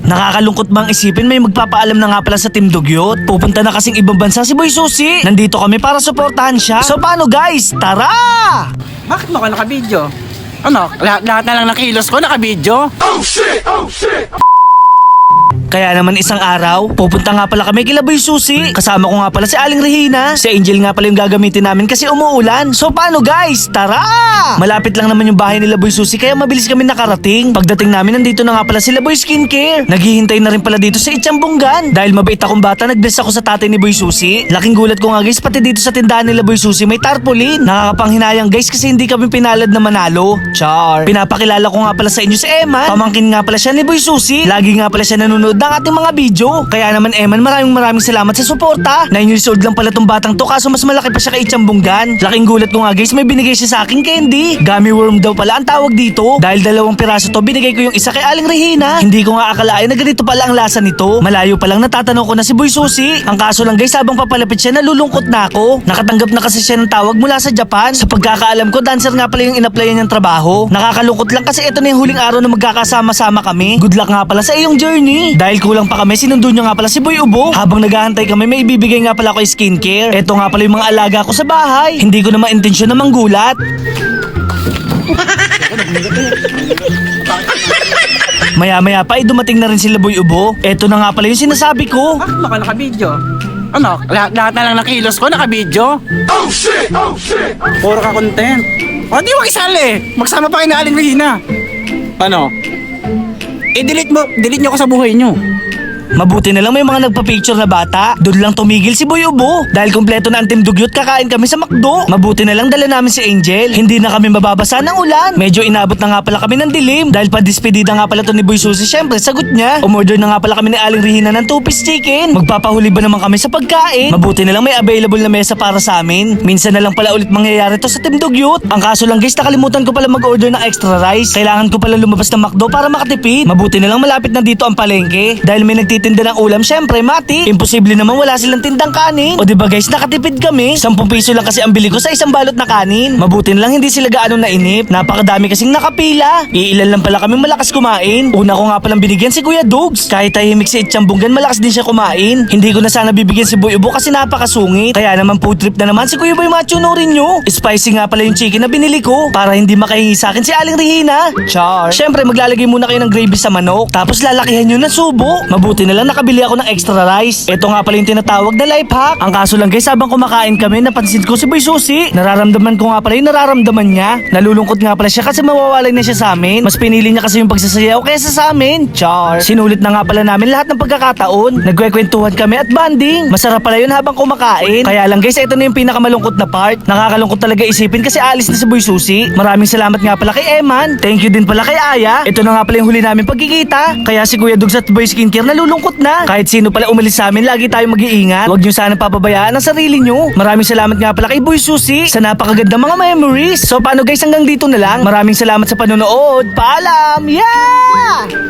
Nakakalungkot bang isipin may magpapaalam na nga pala sa Team Dugyot? Pupunta na kasing ibang bansa si Boy Susi. Nandito kami para suportahan siya. So paano guys? Tara! Bakit mo ka nakabidyo? Ano? Lahat na lang ng kilos ko nakabidyo? Kaya naman isang araw, pupunta nga pala kami kila Boy Susi. Kasama ko nga pala si Aling Regina. Si Angel nga pala yung gagamitin namin kasi umuulan. So paano guys? Tara! Malapit lang naman yung bahay nila Boy Susi kaya mabilis kami nakarating. Pagdating namin nandito na nga pala sila Boy Skincare. Naghihintay na rin pala dito sa Itsambunggan. Dahil mabait akong bata, nag-bless ako sa tatay ni Boy Susi. Laking gulat ko nga guys, pati dito sa tindahan nila Boy Susi may tarpaulin. Nakakapanghinayang guys kasi hindi kami pinalad na manalo. Char! Pinapakilala ko nga pala sa inyo si Eman. Pamangkin nga pala siya ni Boy Susi. Lagi nga pala siya nanonood ng ating mga video. Kaya naman Eman, maraming salamat sa suporta. 9 years old lang pala tong batang to kaso mas malaki pa siya kay Itsambunggan. Laking gulat ko nga guys, may binigay siya sa aking candy. Gummy worm daw pala ang tawag dito. Dahil 2 piraso to, binigay ko yung isa kay Aling Regina. Hindi ko nga akalain na ganito pala ang lasa nito. Malayo pa lang natatanong ko na si Boy Susi. Ang kaso lang guys, habang papalapit siya, nalulungkot na ako. Nakatanggap na kasi siya ng tawag mula sa Japan. Sa pagkakaalam ko, dancer nga pala yung in-applyan niyang trabaho. Nakakalungkot lang kasi ito na yung huling araw na magkakasama-sama kami. Good luck nga pala sa iyong journey. Dahil kulang pa kami, sinundo niyo nga pala si Boy Ubo. Habang naghahantay kami, may ibibigay nga pala ako yung skincare. Ito nga pala yung mga alaga ko sa bahay. Hindi ko naman intensyon na manggulat. Maya-maya pa ay dumating na rin sila Boy Ubo. Eto na nga pala yung sinasabi ko. Bakit mo ka nakabidyo? Ano? Lahat na lang ng kilos ko nakabidyo? Puro ka content. O di wag isali. Magsama pa kayo na Aling Regina. Ano? Delete nyo ako sa buhay nyo. Mabuti na lang may mga nagpa-picture na bata. Doon lang tumigil si Boy Ubo. Dahil kumpleto na ang Team Dugyot, kakain kami sa McDo. Mabuti na lang dala namin si Angel. Hindi na kami mababasa ng ulan. Medyo inabot na nga pala kami ng dilim. Dahil pa-despedida nga pala to ni Boy Susi, syempre sagot niya. Umorder na nga pala kami ni Aling Regina ng 2-piece chicken. Magpapahuli ba naman kami sa pagkain? Mabuti na lang may available na mesa para sa amin. Minsan na lang pala ulit mangyayari to sa Team Dugyot. Ang kaso lang guys, nakalimutan ko pala mag-order ng extra rice. Kailangan ko pala lumabas ng McDo para makatipid. Mabuti na lang malapit na dito ang palengke. Dahil may nagtitinda ng ulam, syempre mati. Imposible naman wala silang tindang kanin. O diba guys, nakatipid kami. 10 piso lang kasi ang bili ko sa isang balot na kanin. Mabuti na lang hindi sila gaano nainip. Napakadami kasing nakapila. Iilan lang pala kami malakas kumain. Una ko nga palang binigyan si Kuya Dugs. Kahit tahimik si Itsambunggan, malakas din siya kumain. Hindi ko na sana bibigyan si Boy Ubo kasi napakasungit. Kaya naman food trip na naman si Kuya Boy Macho rin nyo. Spicy nga pala yung chicken na binili ko para hindi makahingi sa akin si Aling Regina. Char. Syempre maglalagay muna kayo ng gravy sa manok. Tapos lalakihan nyo ng subo. Mabuti na lang nakabili ako ng extra rice. Ito nga pala yung tinatawag na life hack. Ang kaso lang guys, habang kumakain kami, napansin ko si Boy Susi. Nararamdaman ko nga pala yung nararamdaman niya. Nalulungkot nga pala siya kasi mawawalay na siya sa amin. Mas pinili niya kasi yung pagsasayaw kaysa sa amin. Char. Sinulit na nga pala namin lahat ng pagkakataon. Nagkwekwentuhan kami at banding. Masarap pala yun habang kumakain. Kaya lang guys, ito na yung pinakamalungkot na part. Nakakalungkot talaga isipin kasi alis na si Boy Susi. Maraming salamat nga pala kay Eman. Thank you din pala kay Aya. Ito na nga pala yung huli namin pagkikita. Kaya si Kuya Dugs at Boy Skincare nalulungkot na. Kahit sino pala umalis sa amin, lagi tayo mag-iingat. Huwag nyo sana papabayaan ang sarili nyo. Maraming salamat nga pala kay Boy Susi sa napakagandang mga memories. So paano guys, hanggang dito na lang. Maraming salamat sa panonood. Paalam! Yeah!